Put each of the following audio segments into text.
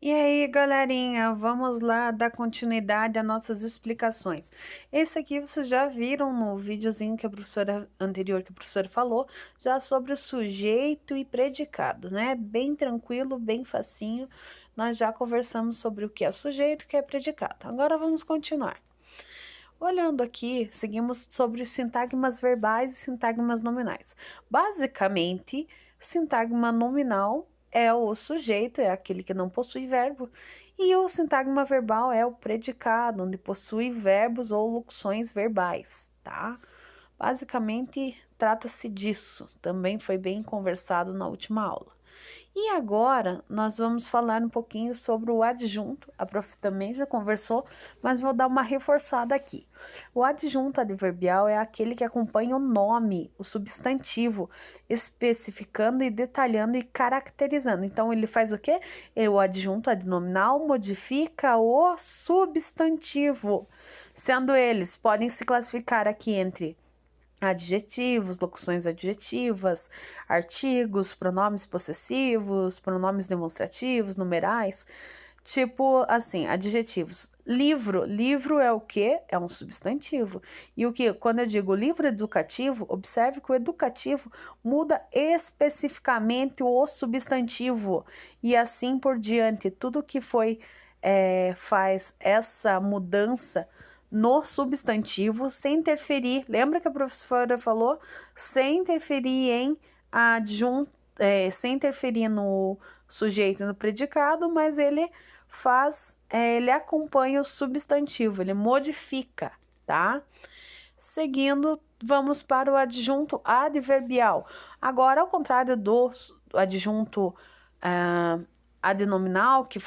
E aí, galerinha, vamos lá dar continuidade às nossas explicações. Esse aqui vocês já viram no videozinho que a professora anterior que a professora falou, já sobre o sujeito e predicado, né? Bem tranquilo, bem facinho. Nós já conversamos sobre o que é sujeito e o que é predicado. Agora vamos continuar. Olhando aqui, seguimos sobre os sintagmas verbais e sintagmas nominais. Basicamente, sintagma nominal é o sujeito, é aquele que não possui verbo, e o sintagma verbal é o predicado, onde possui verbos ou locuções verbais, tá? Basicamente, trata-se disso. Também foi bem conversado na última aula. E agora nós vamos falar um pouquinho sobre o adjunto. A prof também já conversou, mas vou dar uma reforçada aqui. O adjunto adverbial é aquele que acompanha o nome, o substantivo, especificando e detalhando e caracterizando. Então ele faz o quê? O adjunto adnominal modifica o substantivo, sendo eles podem se classificar aqui entre adjetivos, locuções adjetivas, artigos, pronomes possessivos, pronomes demonstrativos, numerais. Tipo assim, adjetivos. Livro é o quê? É um substantivo. E o que? Quando eu digo livro educativo, observe que o educativo muda especificamente o substantivo. E assim por diante. Tudo que faz essa mudança no substantivo sem interferir, lembra que a professora falou? Sem interferir em adjunto, sem interferir no sujeito e no predicado, mas ele ele acompanha o substantivo, ele modifica, tá? Seguindo, vamos para o adjunto adverbial. Agora, ao contrário do adjunto adnominal, que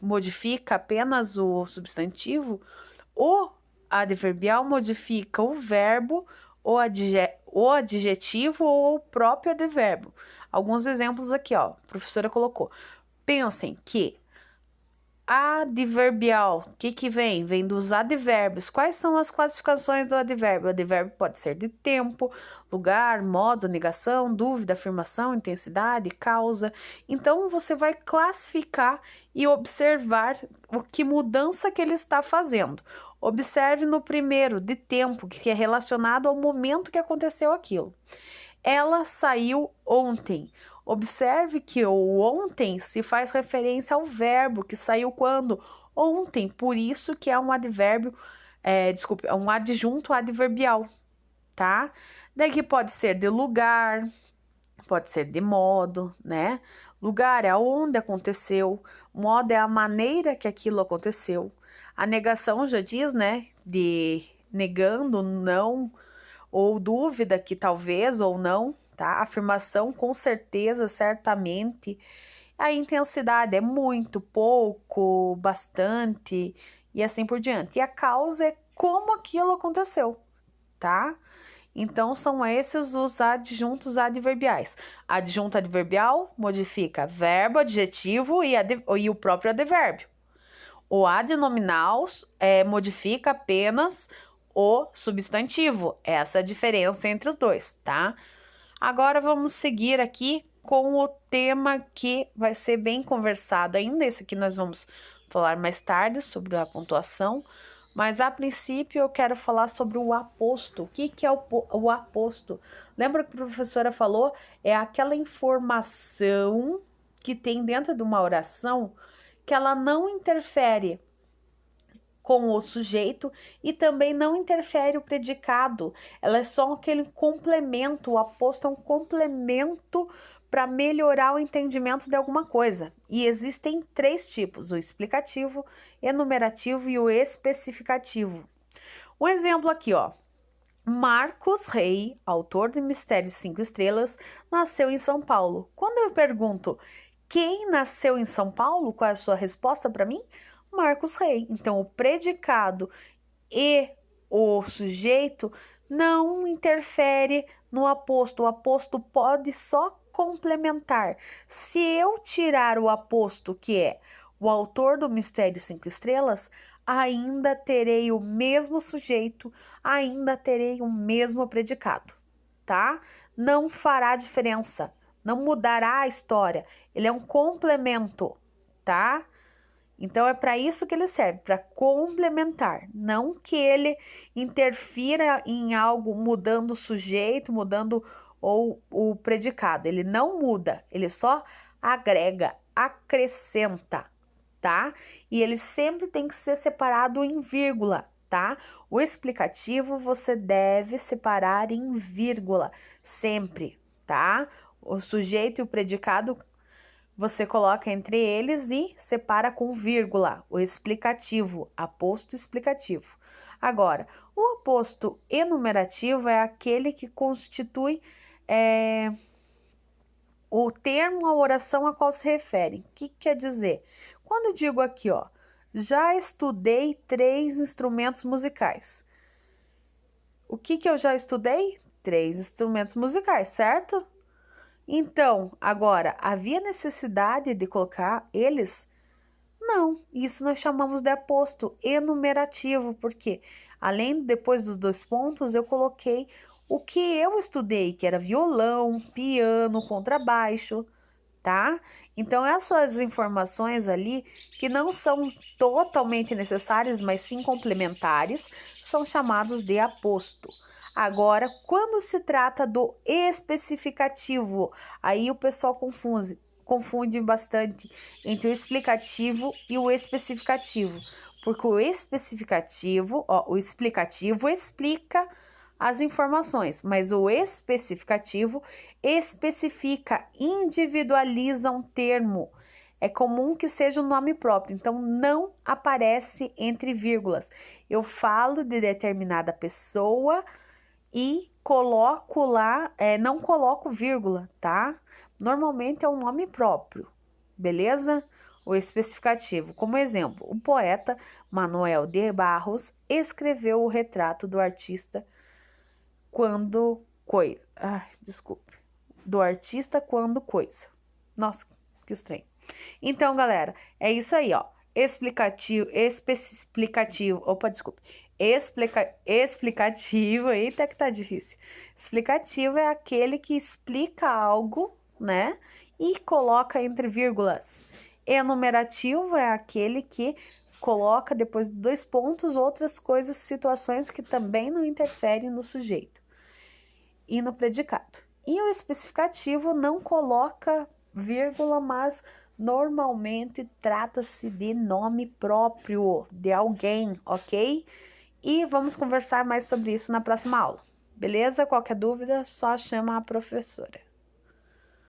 modifica apenas o substantivo, o adverbial modifica o verbo, o adjetivo ou o próprio advérbio. Alguns exemplos aqui, ó, a professora colocou. Pensem que adverbial, o que vem? Vem dos advérbios. Quais são as classificações do advérbio? O advérbio pode ser de tempo, lugar, modo, negação, dúvida, afirmação, intensidade, causa. Então, você vai classificar e observar que mudança que ele está fazendo. Observe no primeiro, de tempo, que é relacionado ao momento que aconteceu aquilo. Ela saiu ontem. Observe que o ontem se faz referência ao verbo que saiu quando? Ontem. Por isso que é um advérbio, é um adjunto adverbial, tá? Daqui pode ser de lugar, pode ser de modo, né? Lugar é onde aconteceu, modo é a maneira que aquilo aconteceu. A negação já diz, né? De negando, não, ou dúvida que talvez ou não, tá? Afirmação com certeza, certamente. A intensidade é muito, pouco, bastante e assim por diante. E a causa é como aquilo aconteceu, tá? Então, são esses os adjuntos adverbiais. Adjunto adverbial modifica verbo, adjetivo e o próprio advérbio. O adnominal modifica apenas o substantivo. Essa é a diferença entre os dois, tá? Agora vamos seguir aqui com o tema que vai ser bem conversado ainda. Esse aqui nós vamos falar mais tarde sobre a pontuação. Mas a princípio eu quero falar sobre o aposto. O que é o aposto? Lembra que a professora falou? É aquela informação que tem dentro de uma oração que ela não interfere com o sujeito e também não interfere o predicado. Ela é só aquele complemento, o aposto é um complemento para melhorar o entendimento de alguma coisa. E existem 3 tipos, o explicativo, enumerativo e o especificativo. Um exemplo aqui, ó. Marcos Rey, autor de Mistérios 5 Estrelas, nasceu em São Paulo. Quando eu pergunto quem nasceu em São Paulo, qual é a sua resposta para mim? Marcos Rey. Então, o predicado e o sujeito não interfere no aposto. O aposto pode só complementar. Se eu tirar o aposto, que é o autor do Mistério 5 Estrelas, ainda terei o mesmo sujeito, ainda terei o mesmo predicado, tá? Não fará diferença, não mudará a história. Ele é um complemento, tá? Então, é para isso que ele serve, para complementar, não que ele interfira em algo mudando o sujeito, mudando ou o predicado. Ele não muda, ele só agrega, acrescenta, tá? E ele sempre tem que ser separado em vírgula, tá? O explicativo você deve separar em vírgula, sempre, tá? O sujeito e o predicado você coloca entre eles e separa com vírgula, o explicativo, aposto explicativo. Agora, o aposto enumerativo é aquele que constitui o termo, a oração a qual se refere. O que quer dizer? Quando eu digo aqui, ó, já estudei 3 instrumentos musicais. O que eu já estudei? 3 instrumentos musicais, certo? Então, agora, havia necessidade de colocar eles? Não, isso nós chamamos de aposto enumerativo, porque depois dos 2 pontos, eu coloquei o que eu estudei, que era violão, piano, contrabaixo, tá? Então, essas informações ali, que não são totalmente necessárias, mas sim complementares, são chamados de aposto. Agora, quando se trata do especificativo, aí o pessoal confunde bastante entre o explicativo e o especificativo, porque o especificativo, o explicativo explica as informações, mas o especificativo especifica, individualiza um termo. É comum que seja um nome próprio, então não aparece entre vírgulas. Eu falo de determinada pessoa e coloco lá, não coloco vírgula, tá? Normalmente é um nome próprio, beleza? O especificativo. Como exemplo, o poeta Manuel de Barros escreveu o retrato do artista quando coisa. Ai, desculpe. Do artista quando coisa. Nossa, que estranho. Então, galera, é isso aí, ó. Explicativo. Opa, desculpe. Explicativo, eita que tá difícil. Explicativo é aquele que explica algo, né? E coloca entre vírgulas. Enumerativo é aquele que coloca depois de 2 pontos outras coisas, situações que também não interferem no sujeito e no predicado. E o especificativo não coloca vírgula, mas normalmente trata-se de nome próprio de alguém, ok? E vamos conversar mais sobre isso na próxima aula, beleza? Qualquer dúvida, só chama a professora.